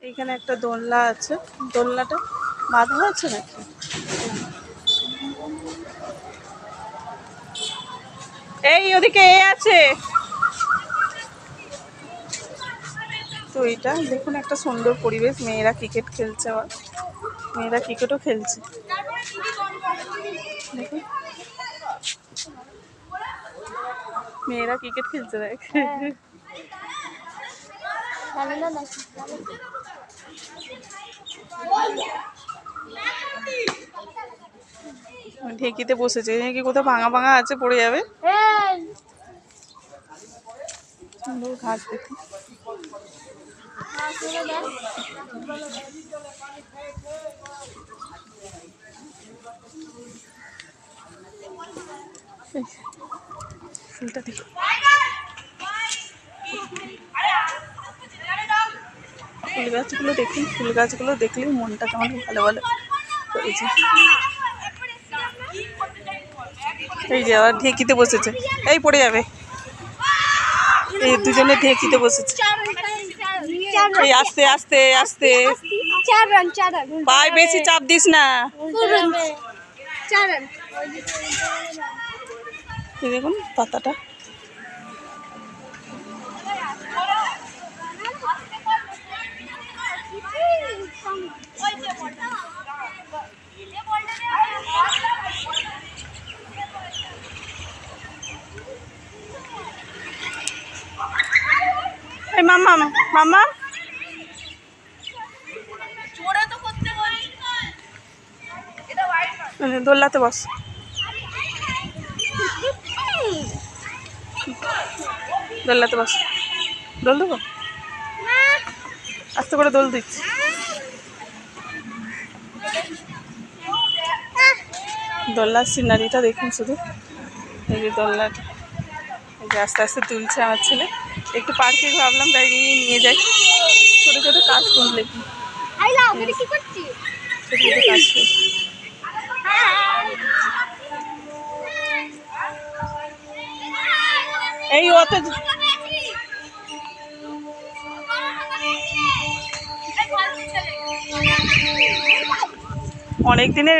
এইখানে একটা দোলনা আছে, দোলনাটা বাঁধা আছে নাকি? এই ওদিকে এ আছে তো। এটা দেখুন একটা সুন্দর পরিবেশ, মেয়েরা ক্রিকেট খেলছে, আবার মেয়েরা ক্রিকেটও খেলছে দেখুন, মেয়েরা ক্রিকেট খেলছে দেখ। ঢেকিতে বসেছে, ঢেকি কোথাও ভাঙা ভাঙা আছে, পড়ে যাবে। সুন্দর ঘাস দেখি। ফুলটা দেখো, ফুল গাছগুলো দেখুন, ফুল গাছগুলো দেখলেই মনটা কেমন ভালো ভালো হয়েছে। এই যে আবার ঢেকিতে বসেছে, এই পড়ে যাবে। এই দুজনে ঢেকিতে বসেছে, এই আস্তে আস্তে আস্তে, পায়ে বেশি চাপ দিস না। দেখুন পাতাটা, এই মাম্মা মাম্মা দোল্লাতে বস, দোল্লাতে বস। দোল দেবো, আস্তে করে দোল দিচ্ছি। দোলনার সিনারিটা দেখুন শুধু, এই যে দোলনাটা, এই যে আস্তে আস্তে তুলছে আমার ছেলে। একটু পার্কে ভাবলাম তাই নিয়ে যাই, ছোটো ছোটো কাজ করলে ছোটো ছোটো কাজ করি। এই অত অনেক দিনের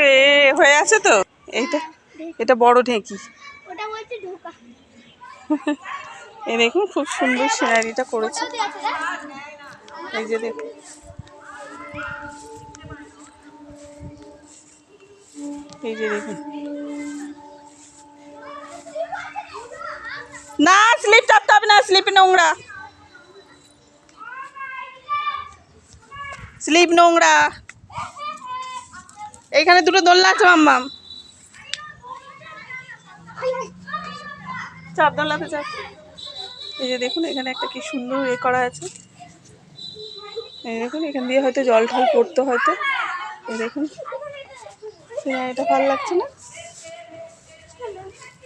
হয়ে আছে তো। এইটা, এটা বড় ঢেঁকি। এই দেখুন খুব সুন্দর সিনারিটা করেছে, এই যে দেখুন, এই যে দেখুন। না স্লিপ চাপতে হবে না, স্লিপ নোংরা, স্লিপ নোংরা। এইখানে দুটো দোলনা আছে মাম্মাম, চাপ দোলনাতে চাপ। এই যে দেখুন এখানে একটা কি সুন্দর করা আছে, এই দেখুন এখান দিয়ে হয়তো জল ঢল পড়তো হয়তো। এই দেখুন এটা ভালো লাগছে না?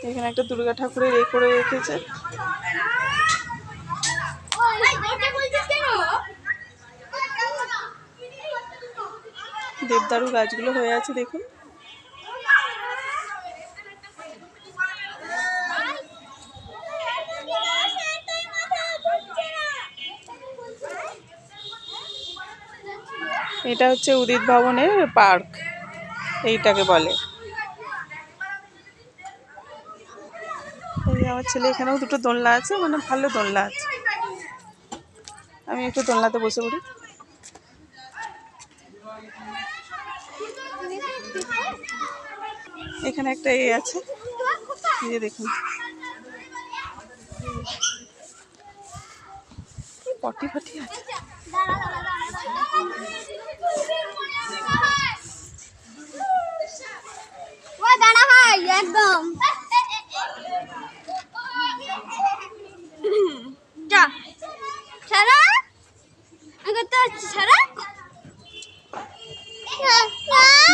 এখানে একটা দুর্গা ঠাকুরের করে রেখেছে। দেবদারু গাছগুলো হয়ে আছে দেখুন। এটা হচ্ছে উদিত ভবনের পার্ক, এইটাকে বলে। এই আমার ছেলে, এখানেও দুটো দোলনা আছে, মানে ভালো দোলনা আছে। আমি একটু দোলনাতে বসে পড়ি। এখানে একটা আছে, এই যে দেখুন পটি ফটি আছে। একদম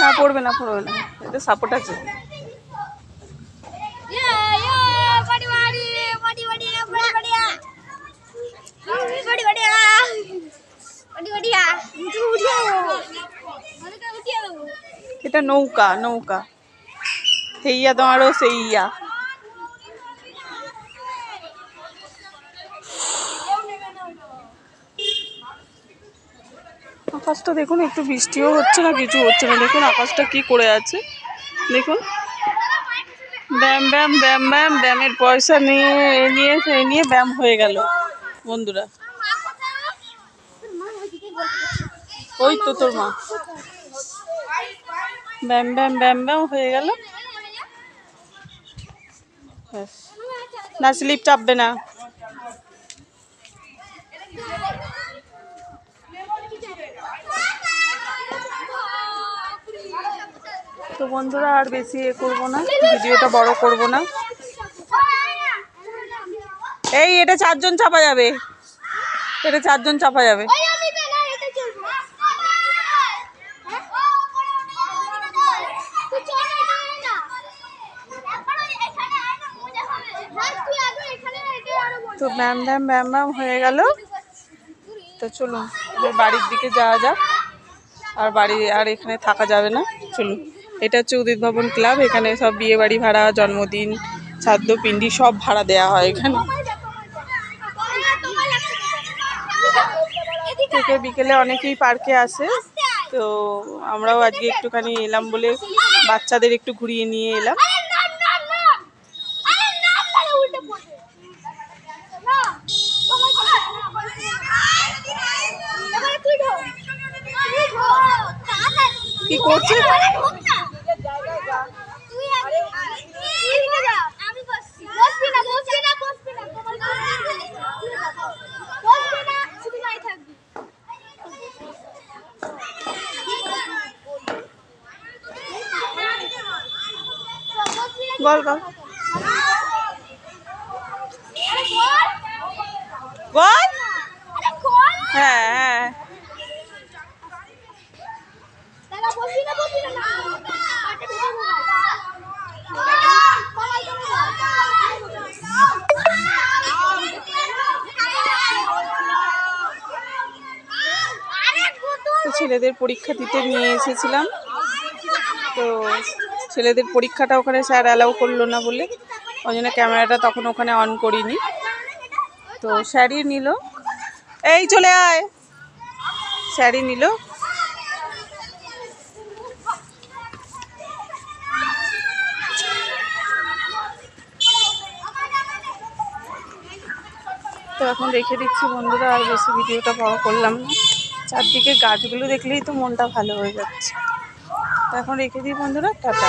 না পড়বে না, পড়বে না, এটা সাপোর্ট আছে। এটা নৌকা, নৌকা হেইয়া তোমারও সেইয়া। আকাশটা দেখুন, একটু বৃষ্টিও হচ্ছে না, কিছু হচ্ছে না। দেখুন আকাশটা কি করে আছে, দেখুন। ব্যায়াম ব্যায়াম ব্যায়াম ব্যায়াম ব্যায়ামের পয়সা নিয়ে ব্যায়াম হয়ে গেল বন্ধুরা। ওই তো তোর মা। ব্যায়াম ব্যায়াম ব্যায়াম ব্যায়াম হয়ে গেল। না স্লিপ চাপবে না। তো বন্ধুরা আর বেশি করবো না, ভিডিওটা বড় করব না। এই এটা 4 জন চাপা যাবে, এটা 4 জন চাপা যাবে। তো ব্যায়াম ব্যায়াম ব্যায়াম ব্যায়াম হয়ে গেল। তো চলুন এবার বাড়ির দিকে যাওয়া যাক। আর এখানে থাকা যাবে না, চলুন। এটা হচ্ছে উদিত ভবন ক্লাব। এখানে সব বিয়ে বাড়ি ভাড়া, জন্মদিন, শ্রাদ্ধ, পিণ্ডি সব ভাড়া দেওয়া হয় এখানে। থেকে বিকেলে অনেকেই পার্কে আসে। তো আমরাও আজকে একটুখানি এলাম বলে বাচ্চাদের একটু ঘুরিয়ে নিয়ে এলাম। কি করছে? বল বল বল। হ্যাঁ হ্যাঁ তো ছেলেদের পরীক্ষা দিতে নিয়ে এসেছিলাম। তো ছেলেদের পরীক্ষাটা ওখানে স্যার অ্যালাউ করলো না বলে ওই জন্য ক্যামেরাটা তখন ওখানে অন করিনি। তো স্যারই নিল, এই চলে আয়, স্যারই নিল। তো এখন রেখে দিচ্ছি বন্ধুরা, আর বেশি ভিডিওটা বড় করলাম না। চারদিকে গাছগুলো দেখলেই তো মনটা ভালো হয়ে যাচ্ছে। তো এখন রেখে দিই বন্ধুরা, টাটা।